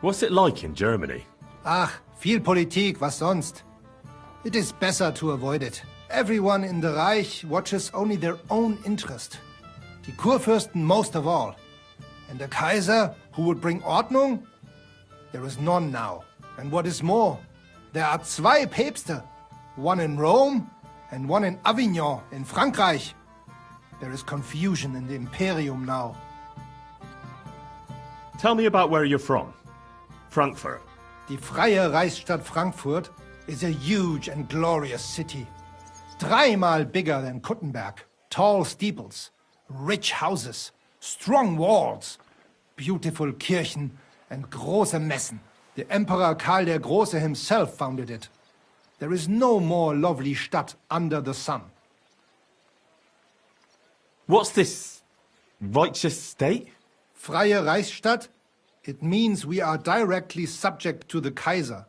What's it like in Germany? Ach, viel Politik, was sonst? It is better to avoid it. Everyone in the Reich watches only their own interest. Die Kurfürsten most of all. And the Kaiser, who would bring Ordnung? There is none now. And what is more, there are zwei Päpste. One in Rome and one in Avignon in Frankreich. There is confusion in the Imperium now. Tell me about where you're from. Frankfurt. Die freie Reichsstadt Frankfurt is a huge and glorious city. Dreimal bigger than Kuttenberg. Tall steeples, rich houses, strong walls, beautiful Kirchen and große Messen. The Emperor Karl der Große himself founded it. There is no more lovely Stadt under the sun. What's this righteous state? Freie Reichsstadt? It means we are directly subject to the Kaiser.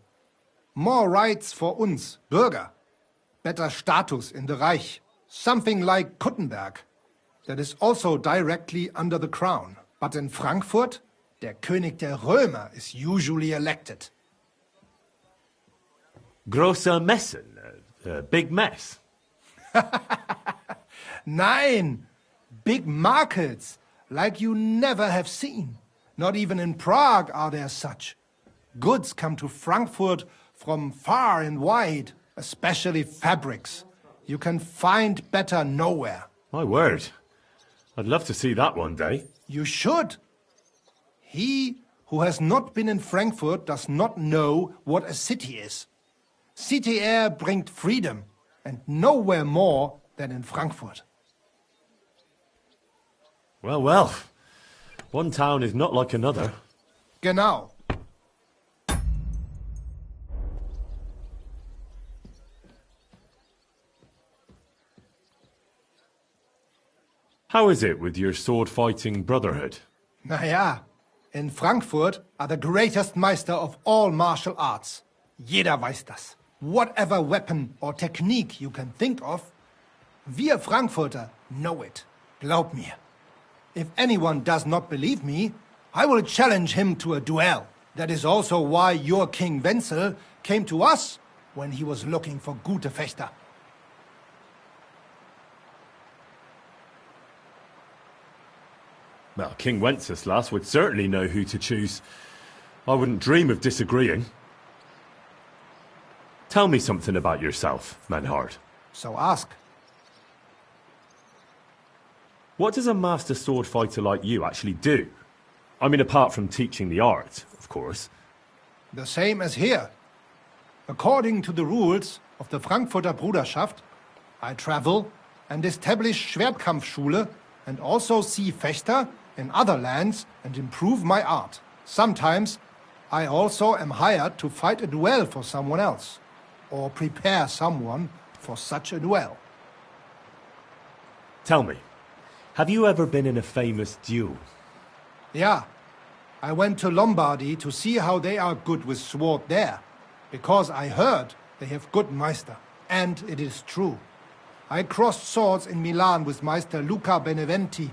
More rights for uns, Bürger. Better status in the Reich. Something like Kuttenberg. That is also directly under the crown. But in Frankfurt, der König der Römer is usually elected. Große Messen? Big mess? Nein! Big markets, like you never have seen. Not even in Prague are there such. Goods come to Frankfurt from far and wide, especially fabrics. You can find better nowhere. My word. I'd love to see that one day. You should. He who has not been in Frankfurt does not know what a city is. City air brings freedom, and nowhere more than in Frankfurt. Well, well. One town is not like another. Genau. How is it with your sword-fighting brotherhood? Naja, in Frankfurt are the greatest Meister of all martial arts. Jeder weiß das. Whatever weapon or technique you can think of, wir Frankfurter know it. Glaub mir. If anyone does not believe me, I will challenge him to a duel. That is also why your King Wenzel came to us when he was looking for gute Fechter. Well, King Wenceslas would certainly know who to choose. I wouldn't dream of disagreeing. Tell me something about yourself, Manhard. So ask. What does a master sword fighter like you actually do? I mean, apart from teaching the art, of course. The same as here. According to the rules of the Frankfurter Bruderschaft, I travel and establish Schwertkampfschule and also see Fechter in other lands and improve my art. Sometimes I also am hired to fight a duel for someone else, or prepare someone for such a duel. Tell me, have you ever been in a famous duel? Yeah, I went to Lombardy to see how they are good with sword there, because I heard they have good Meister, and it is true. I crossed swords in Milan with Meister Luca Beneventi.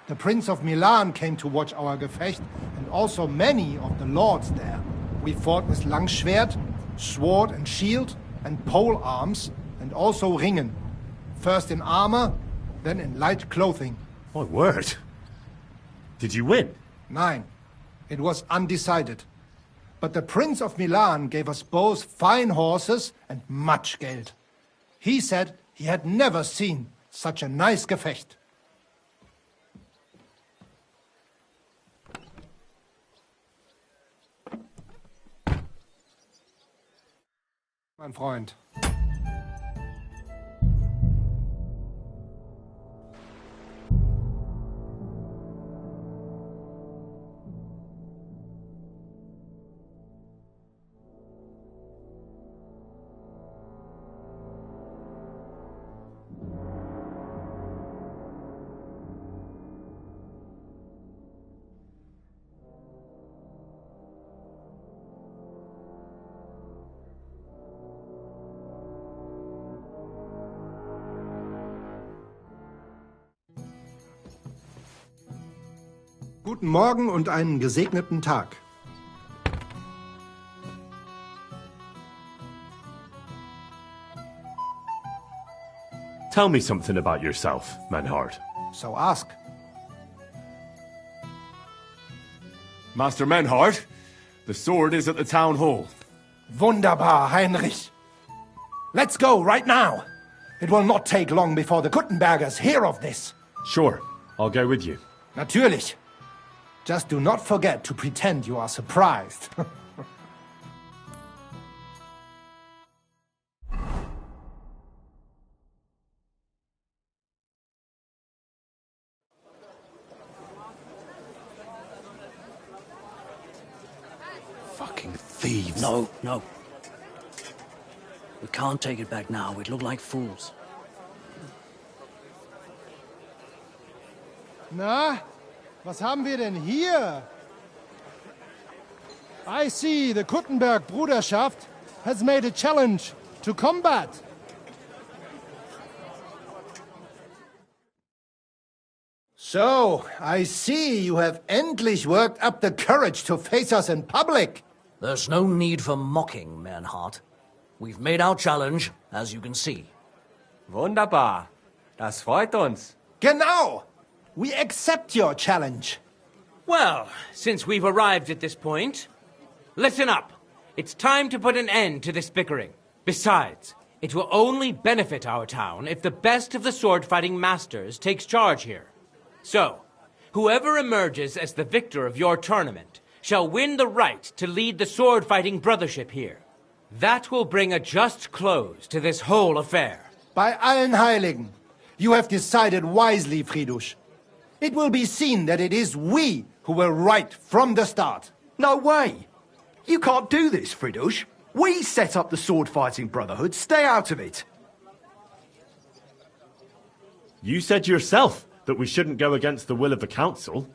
The Prince of Milan came to watch our Gefecht, and also many of the lords there. We fought with Langschwert, sword and shield, and pole arms, and also ringen. First in armor, then in light clothing. My word. Did you win? Nein, it was undecided. But the Prince of Milan gave us both fine horses and much Geld. He said he had never seen such a nice Gefecht. Mein Freund. Guten Morgen und einen gesegneten Tag. Tell me something about yourself, Menhard. So ask. Master Menhard, the sword is at the town hall. Wunderbar, Heinrich. Let's go right now. It will not take long before the Kuttenbergers hear of this. Sure, I'll go with you. Natürlich. Just do not forget to pretend you are surprised. Fucking thieves. No, no. We can't take it back now. We'd look like fools. Na, was haben wir denn hier? I see the Kuttenberg Bruderschaft has made a challenge to combat. So, I see you have endlich worked up the courage to face us in public. There's no need for mocking, Mernhardt. We've made our challenge, as you can see. Wunderbar. Das freut uns. Genau! We accept your challenge. Well, since we've arrived at this point, listen up. It's time to put an end to this bickering. Besides, it will only benefit our town if the best of the sword-fighting masters takes charge here. So, whoever emerges as the victor of your tournament shall win the right to lead the sword-fighting brothership here. That will bring a just close to this whole affair. Bei allen Heiligen, you have decided wisely, Friedrich. It will be seen that it is we who were right from the start. No way. You can't do this, Fridush. We set up the sword-fighting brotherhood. Stay out of it. You said yourself that we shouldn't go against the will of the council.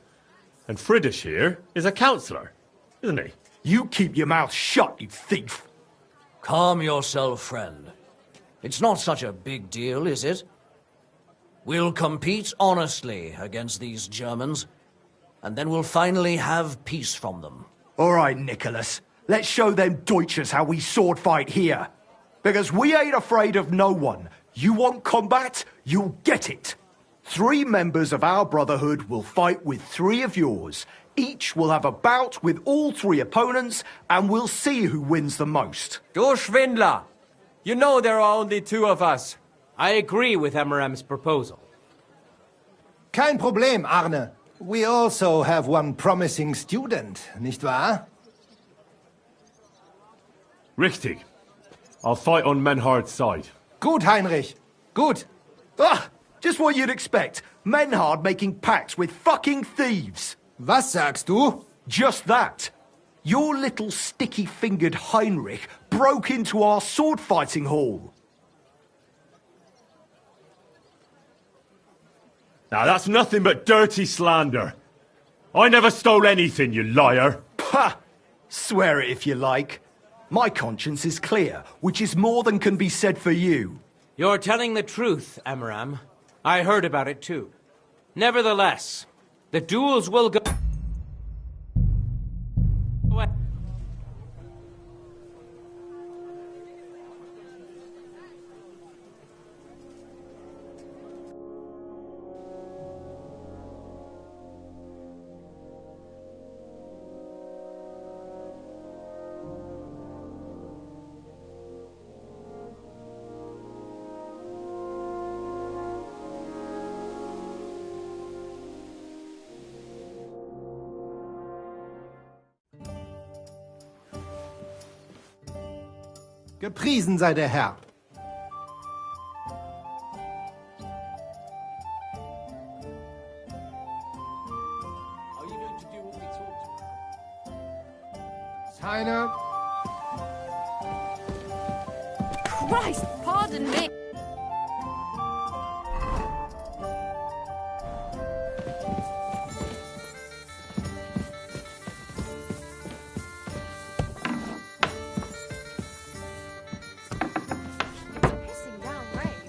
And Friedrich here is a councillor, isn't he? You keep your mouth shut, you thief. Calm yourself, friend. It's not such a big deal, is it? We'll compete honestly against these Germans, and then we'll finally have peace from them. All right, Nicholas. Let's show them Deutschers how we sword fight here. Because we ain't afraid of no one. You want combat? You'll get it. 3 members of our brotherhood will fight with 3 of yours. Each will have a bout with all 3 opponents, and we'll see who wins the most. Du Schwindler! You know there are only 2 of us. I agree with Emmeram's proposal. Kein Problem, Arne. We also have one promising student, nicht wahr? Richtig. I'll fight on Menhard's side. Gut, Heinrich. Gut. Ah, just what you'd expect. Menhard making pacts with fucking thieves. Was sagst du? Just that. Your little sticky-fingered Heinrich broke into our sword-fighting hall. Now that's nothing but dirty slander. I never stole anything, you liar. Pah! Swear it if you like. My conscience is clear, which is more than can be said for you. You're telling the truth, Emmeram. I heard about it too. Nevertheless, the duels will go... Gepriesen sei der Herr. Are you going to do what we talked about? Heine. Christ, pardon me. Pissing down rain.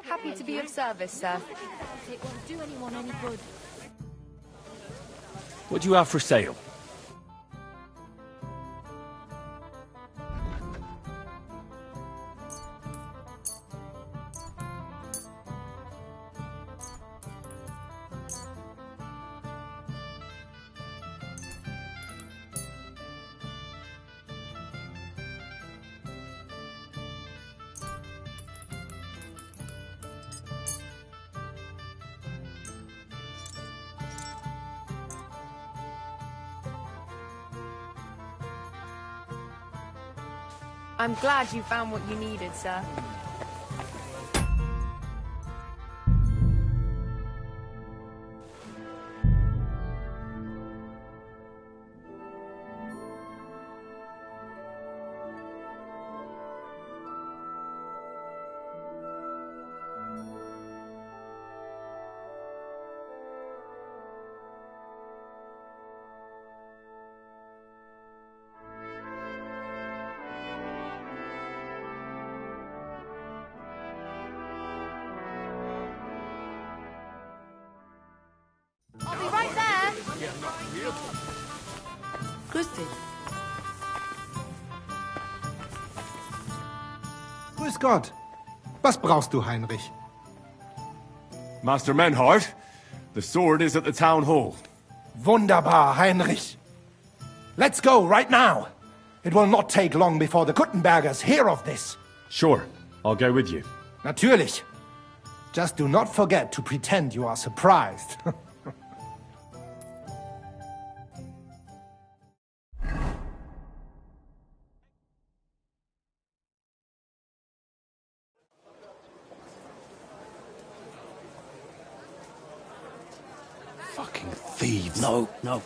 Happy to be of service, sir. It won't do anyone any good. What do you have for sale? I'm glad you found what you needed, sir. I'll be right there. Grüß dich. Grüß Gott. Was brauchst du, Heinrich? Master Menhard, the sword is at the town hall. Wunderbar, Heinrich. Let's go right now. It will not take long before the Kuttenbergers hear of this. Sure, I'll go with you. Natürlich. Just do not forget to pretend you are surprised. Fucking thieves. No, no.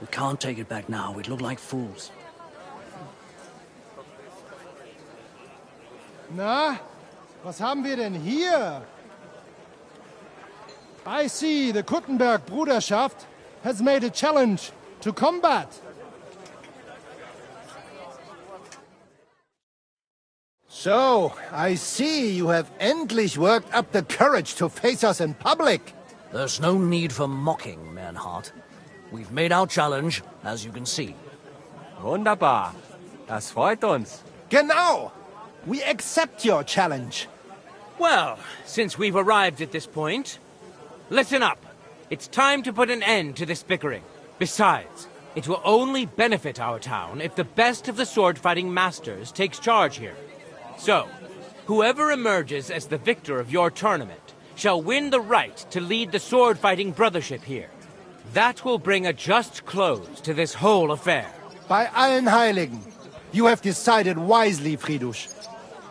We can't take it back now. We'd look like fools. Na, was haben wir denn hier? I see the Kuttenberg Bruderschaft has made a challenge to combat. So, I see you have endlich worked up the courage to face us in public. There's no need for mocking, Mernhardt. We've made our challenge, as you can see. Wunderbar. Das freut uns. Genau! We accept your challenge. Well, since we've arrived at this point, listen up. It's time to put an end to this bickering. Besides, it will only benefit our town if the best of the sword-fighting masters takes charge here. So, whoever emerges as the victor of your tournament shall win the right to lead the sword-fighting brothership here. That will bring a just close to this whole affair. Bei allen Heiligen, you have decided wisely, Fridush.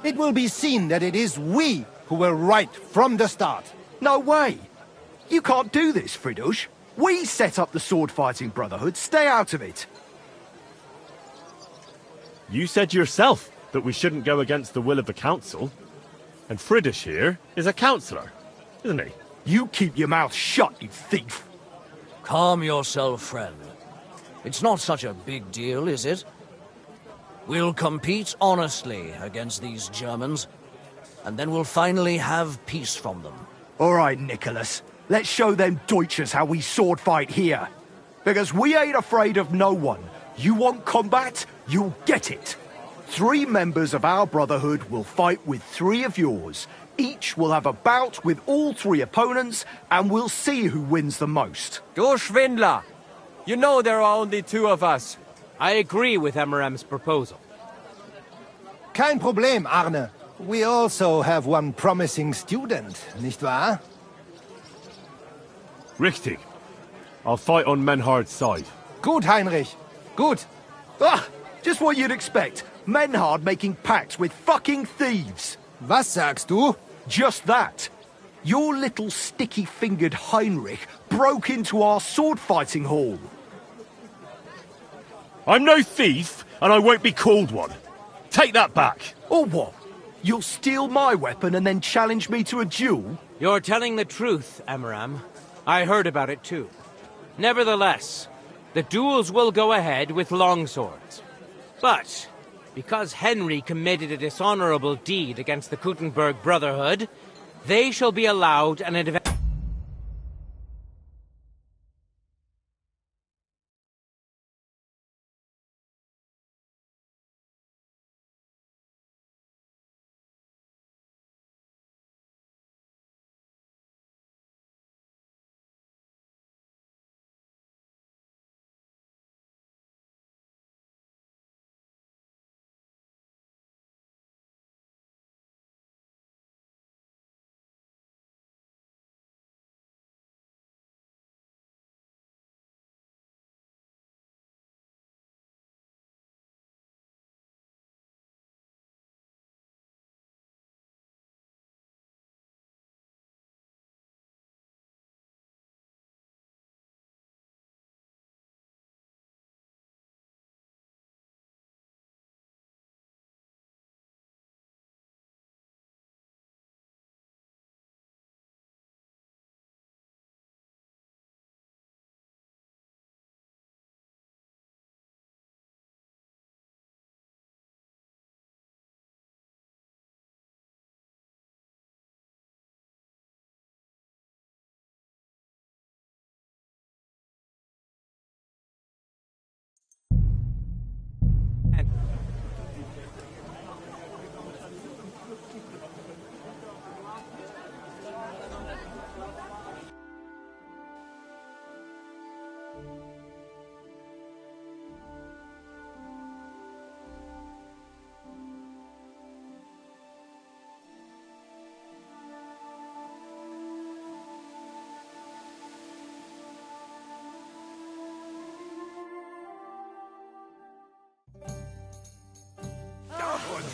It will be seen that it is we who were right from the start. No way. You can't do this, Fridush. We set up the sword-fighting brotherhood. Stay out of it. You said yourself that we shouldn't go against the will of the council. And Fridish here is a councillor, isn't he? You keep your mouth shut, you thief. Calm yourself, friend. It's not such a big deal, is it? We'll compete honestly against these Germans, and then we'll finally have peace from them. All right, Nicholas. Let's show them Deutschers how we sword fight here. Because we ain't afraid of no one. You want combat? You'll get it. 3 members of our brotherhood will fight with 3 of yours. Each will have a bout with all 3 opponents, and we'll see who wins the most. Du Schwindler! You know there are only 2 of us. I agree with Emeram's proposal. Kein Problem, Arne. We also have one promising student, nicht wahr? Richtig. I'll fight on Menhard's side. Gut, Heinrich. Gut. Ah, just what you'd expect. Menhard making pacts with fucking thieves. Was sagst du? Just that. Your little sticky-fingered Heinrich broke into our sword-fighting hall. I'm no thief, and I won't be called one. Take that back. Or what? You'll steal my weapon and then challenge me to a duel? You're telling the truth, Emeram. I heard about it too. Nevertheless, the duels will go ahead with longswords. But Because Henry committed a dishonorable deed against the Kuttenberg Brotherhood, they shall be allowed an advantage.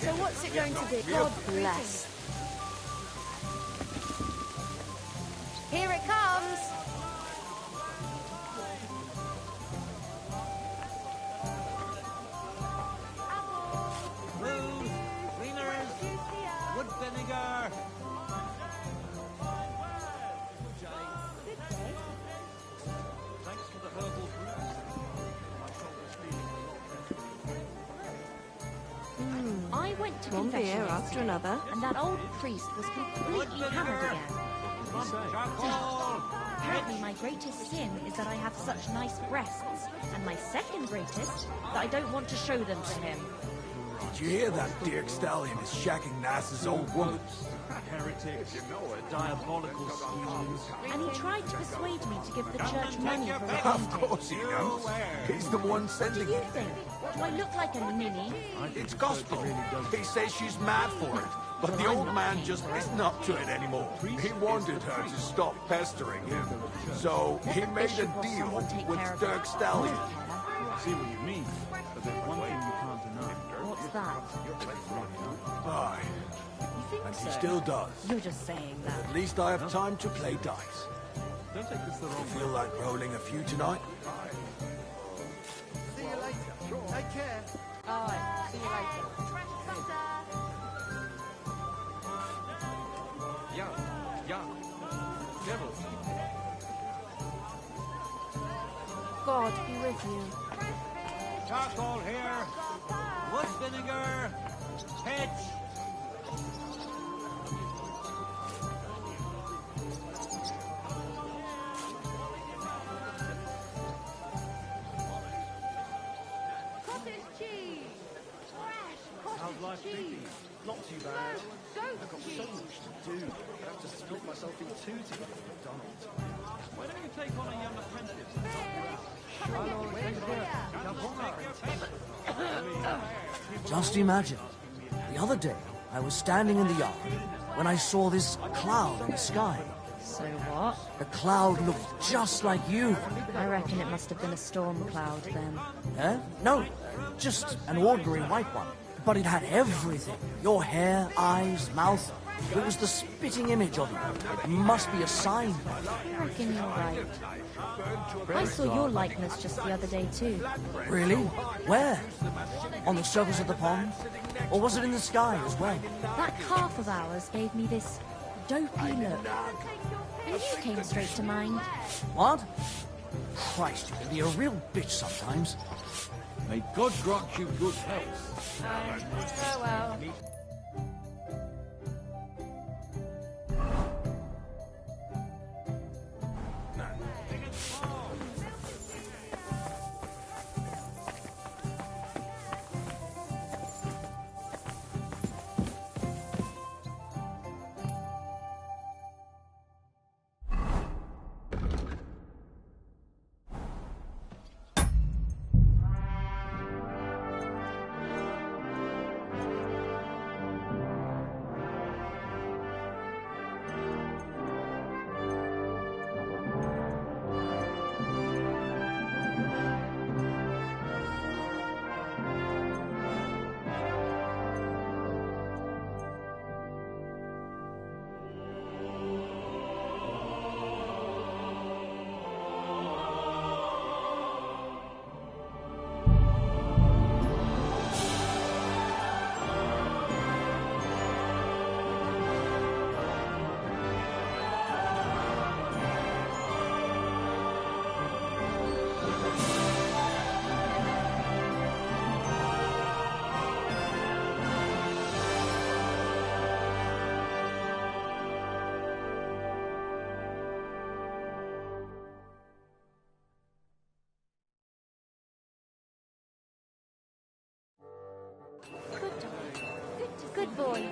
So what's it going to be? God bless. Here it comes! Food, cleaners, wood vinegar. Thanks for the herbal brews. My shoulder's feeling a lot better. I went to One beer confession after yesterday, another. and that old priest was completely hammered again. Charcoal! Apparently my greatest sin is that I have such nice breasts, and my second greatest, that I don't want to show them to him. Did you hear that Dirk Stallion is shacking Nass's old woman? Heretics, diabolical schemes. And he tried to persuade me to give the church money for Of repenting. course he knows. He's the one What do sending you it. think? Do I look like a ninny? It's gospel. He says she's mad for it, but the old man just isn't up to it anymore. He wanted her to stop pestering him, so he Let the made a bishop or deal someone take with care of Dirk it. Stallion. I don't care. I see what you mean, but there's one thing you can't deny. What's that? Aye, You think and so? he still does. You're just saying that. At least I have time to play dice. Don't take this the wrong way. Feel like rolling a few tonight? See you later. Take care. Alright, see you later. Yeah. Devil. God be with you. Charcoal here. Wood vinegar. Pitch. Cottage cheese! Fresh How's cottage life cheese! treating you? Not too bad. Goat I've got cheese! so much to do. I have to split myself in two to get to McDonald's. Why don't you take on a young apprentice? Just imagine. The other day, I was standing in the yard when I saw this cloud in the sky. So what? The cloud looked just like you. I reckon it must have been a storm cloud then. Eh? No, just an ordinary white one. But it had everything. Your hair, eyes, mouth. It was the spitting image of you. It must be a sign. I reckon you're right. I saw your likeness just the other day too. Really? Where? On the surface of the pond? Or was it in the sky as well? That calf of ours gave me this dopey look. And you came straight to mind. What? Christ, you can be a real bitch sometimes. May God grant you good health. Farewell. Good boy.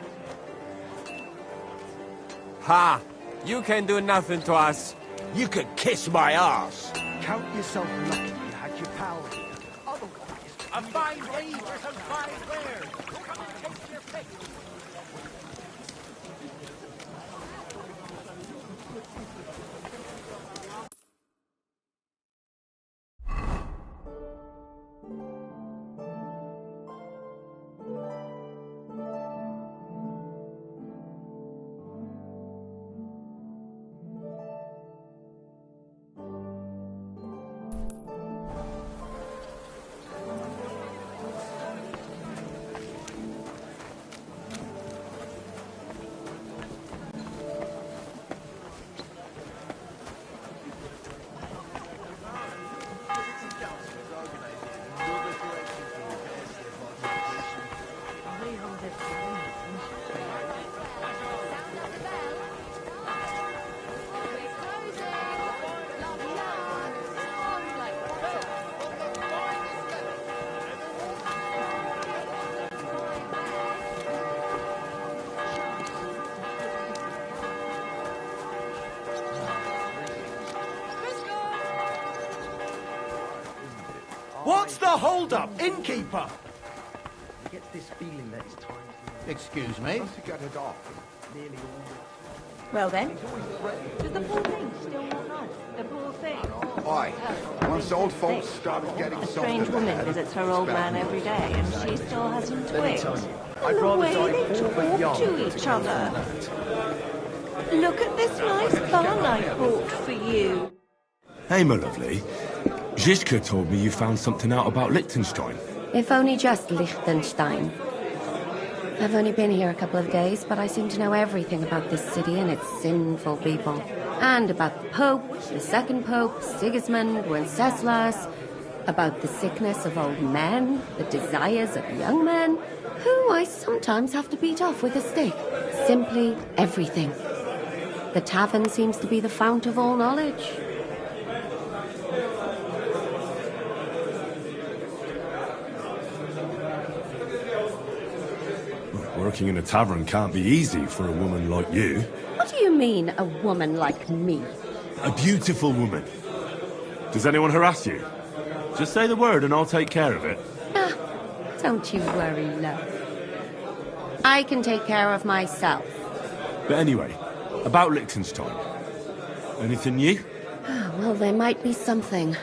Ha! You can do nothing to us. You could kiss my ass. Count yourself lucky you had your pal here. Otherwise, A fine breeze for some fine wares. Come and take your pick. what's the hold-up, innkeeper? I get this feeling that it's time to... Excuse me? Once you get it off, nearly all Well then, does the poor thing still want us? The poor thing. Why? Once old folks started getting A something strange woman ahead, visits her old man every day, and she still hasn't twigged. I'd And the rather way die they poor but talk young to than each go through other. that. Look at this nice bun I bought for you. Hey, my lovely. Zizka told me you found something out about Liechtenstein. If only just Liechtenstein. I've only been here a couple of days, but I seem to know everything about this city and its sinful people. And about the Pope, the second Pope, Sigismund, Wenceslas, about the sickness of old men, the desires of young men, who I sometimes have to beat off with a stick. Simply everything. The tavern seems to be the fount of all knowledge. Working in a tavern can't be easy for a woman like you. What do you mean, a woman like me? A beautiful woman. Does anyone harass you? Just say the word and I'll take care of it. Ah, don't you worry, love. I can take care of myself. But anyway, about Liechtenstein. Anything new? Well, there might be something.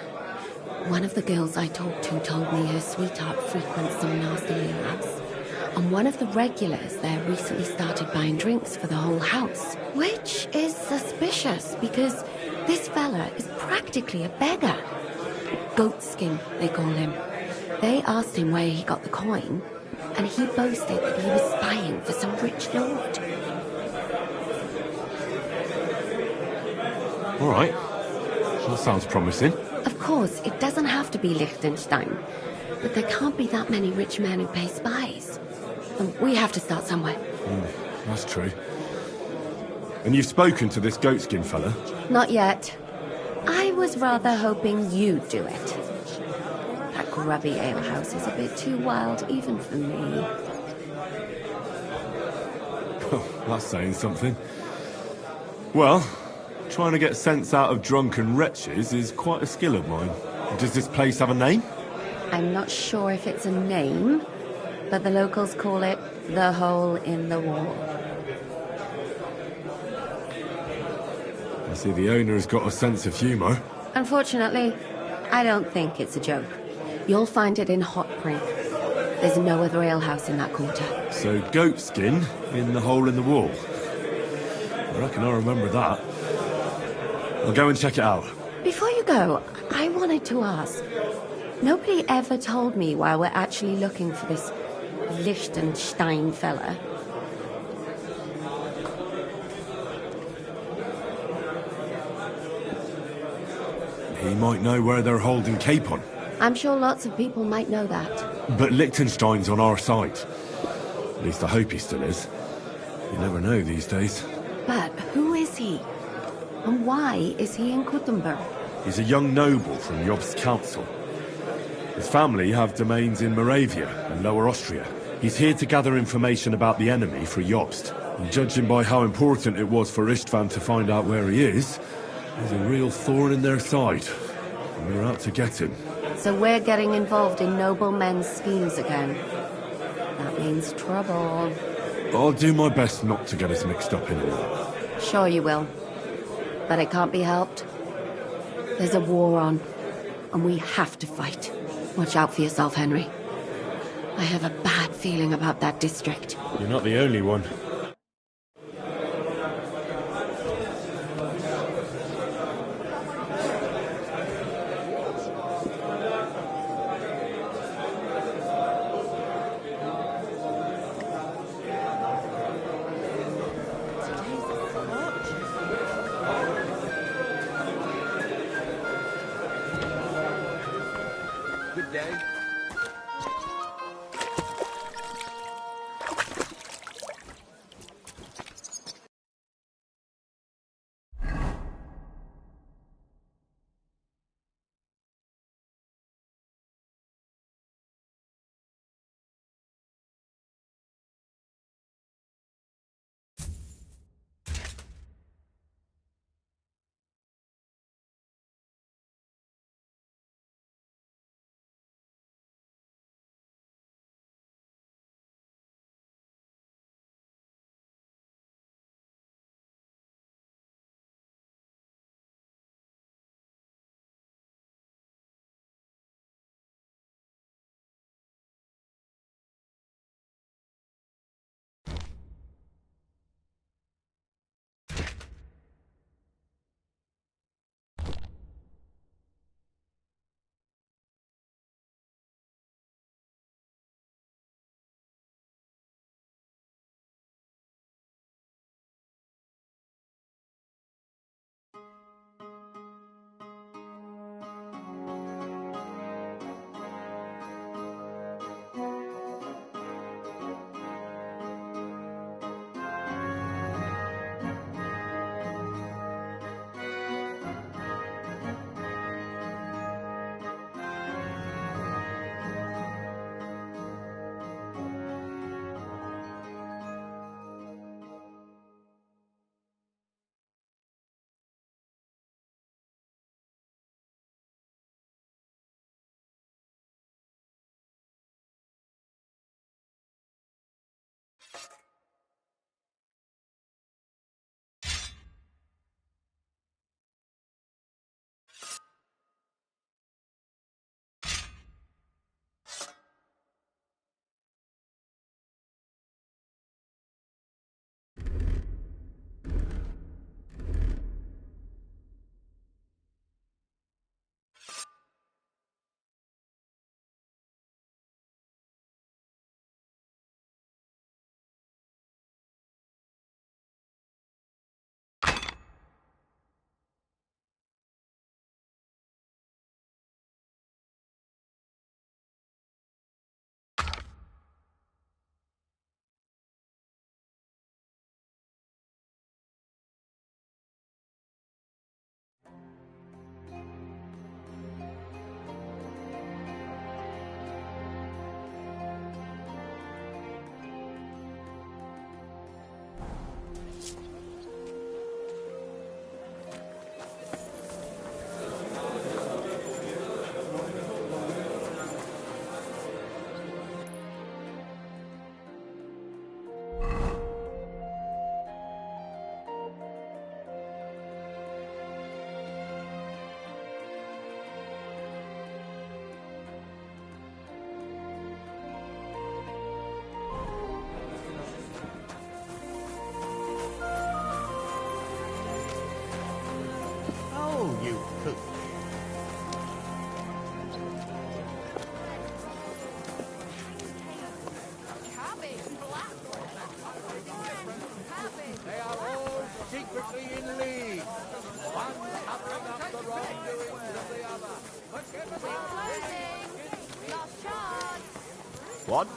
One of the girls I talked to told me her sweetheart frequents some nasty labs. And one of the regulars there recently started buying drinks for the whole house. Which is suspicious, because this fella is practically a beggar. Goatskin, they call him. They asked him where he got the coin, and he boasted that he was spying for some rich lord. All right. That sounds promising. Of course, it doesn't have to be Liechtenstein. But there can't be that many rich men who pay spies. And we have to start somewhere. That's true. And you've spoken to this goatskin fella? Not yet. I was rather hoping you'd do it. That grubby alehouse is a bit too wild even for me. Oh, that's saying something. Well, trying to get sense out of drunken wretches is quite a skill of mine. Does this place have a name? I'm not sure if it's a name, but the locals call it the Hole in the Wall. I see the owner has got a sense of humour. Unfortunately, I don't think it's a joke. You'll find it in Hot Print. There's no other alehouse in that quarter. So goatskin in the hole in the wall. I reckon I remember that. I'll go and check it out. Before you go, I wanted to ask. Nobody ever told me why we're actually looking for this Liechtenstein fella. He might know where they're holding Capon. I'm sure lots of people might know that. But Liechtenstein's on our side. At least I hope he still is. You never know these days. But who is he? And why is he in Kuttenberg? He's a young noble from Jobst's council. His family have domains in Moravia and Lower Austria. He's here to gather information about the enemy for Jobst. And judging by how important it was for Istvan to find out where he is, he's a real thorn in their side. And we're out to get him. So we're getting involved in noble men's schemes again. That means trouble. I'll do my best not to get us mixed up in it all. Sure you will. But it can't be helped. There's a war on, and we have to fight. Watch out for yourself, Henry. I have a bad feeling about that district. You're not the only one. Good day. perfectly in league. One covering up the wrongdoings of the other. Last chance. What?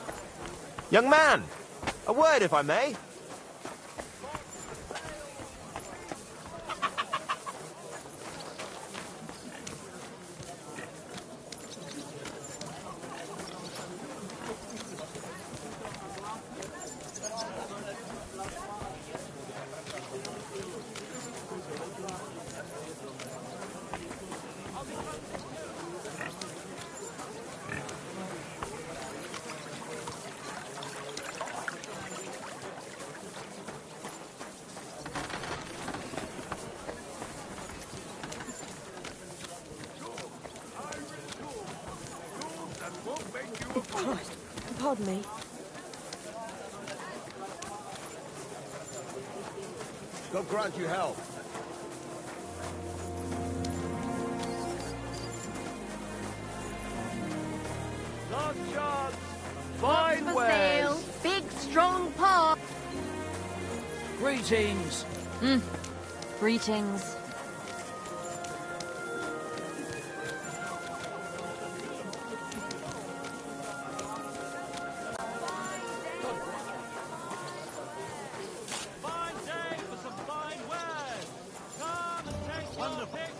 Young man, a word if I may. Pardon me. God grant you help. Last chance. Fine for sale. Big, strong paw. Greetings. Greetings. Fine day for some fine wares. Come and take your pick.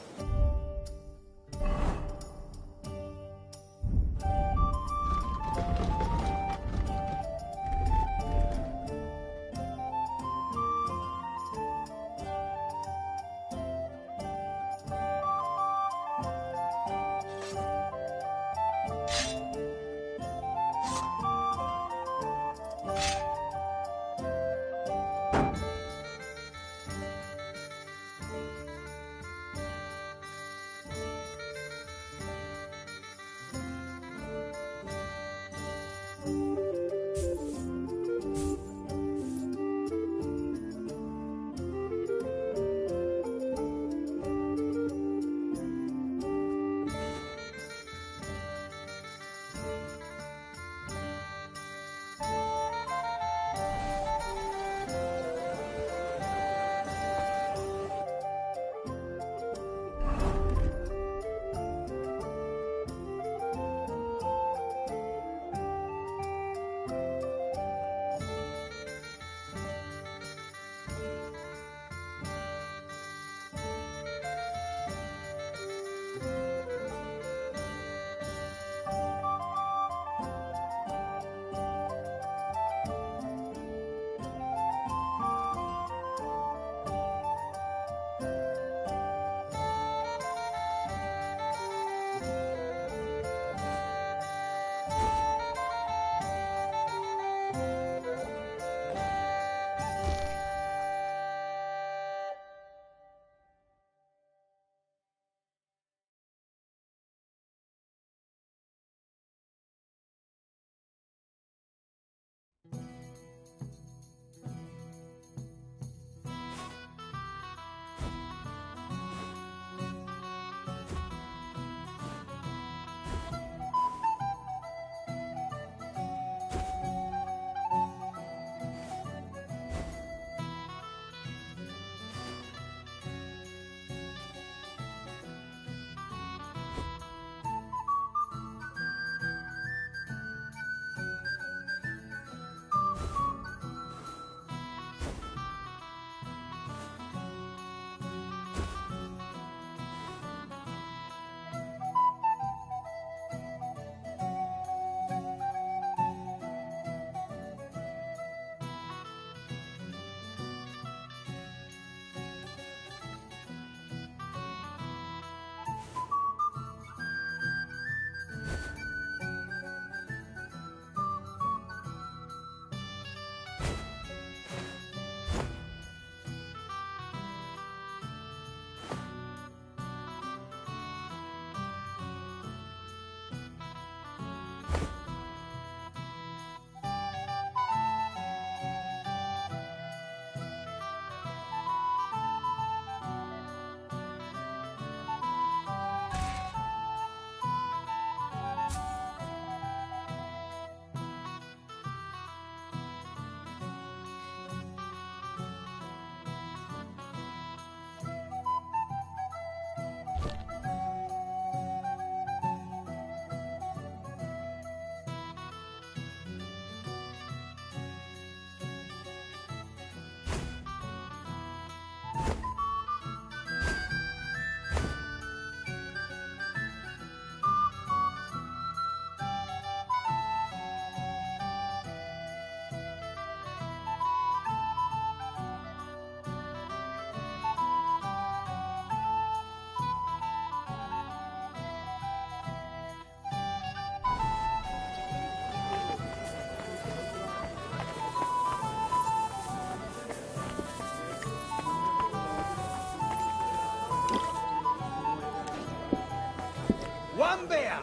One beer.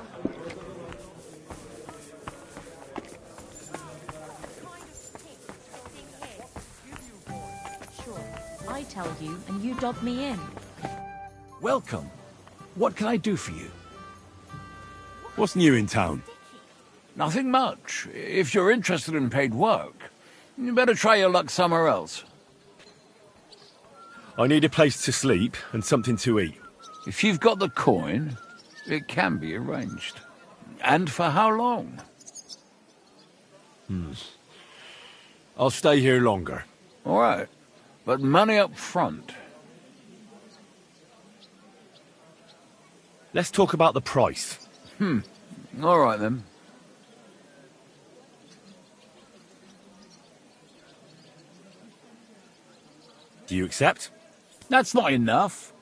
Sure, I tell you, and you dob me in. Welcome. What can I do for you? What's new in town? Nothing much. If you're interested in paid work, you better try your luck somewhere else. I need a place to sleep and something to eat. If you've got the coin, it can be arranged. And for how long? I'll stay here longer. All right, but money up front. Let's talk about the price. All right then. Do you accept? That's not enough.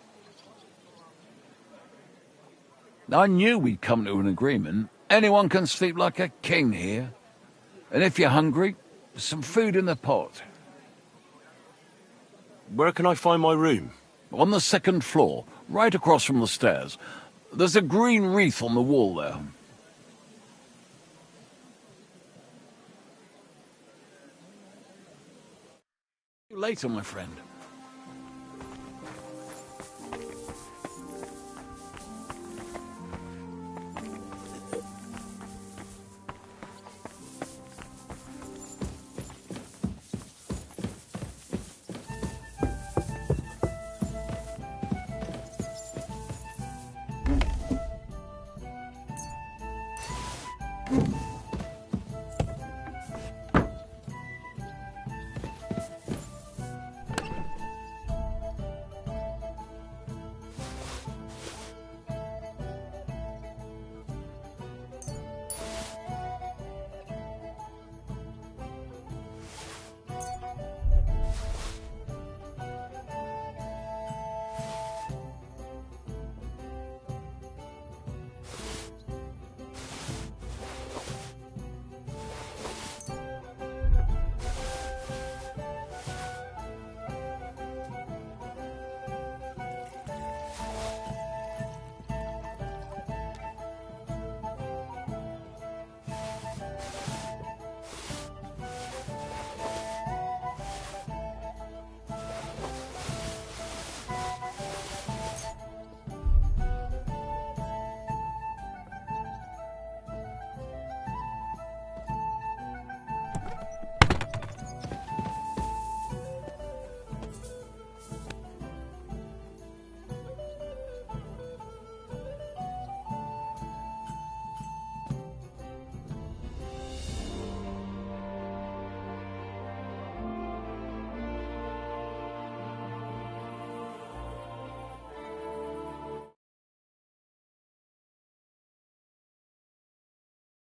I knew we'd come to an agreement. Anyone can sleep like a king here. And if you're hungry, there's some food in the pot. Where can I find my room? On the second floor, right across from the stairs. There's a green wreath on the wall there. See you later, my friend.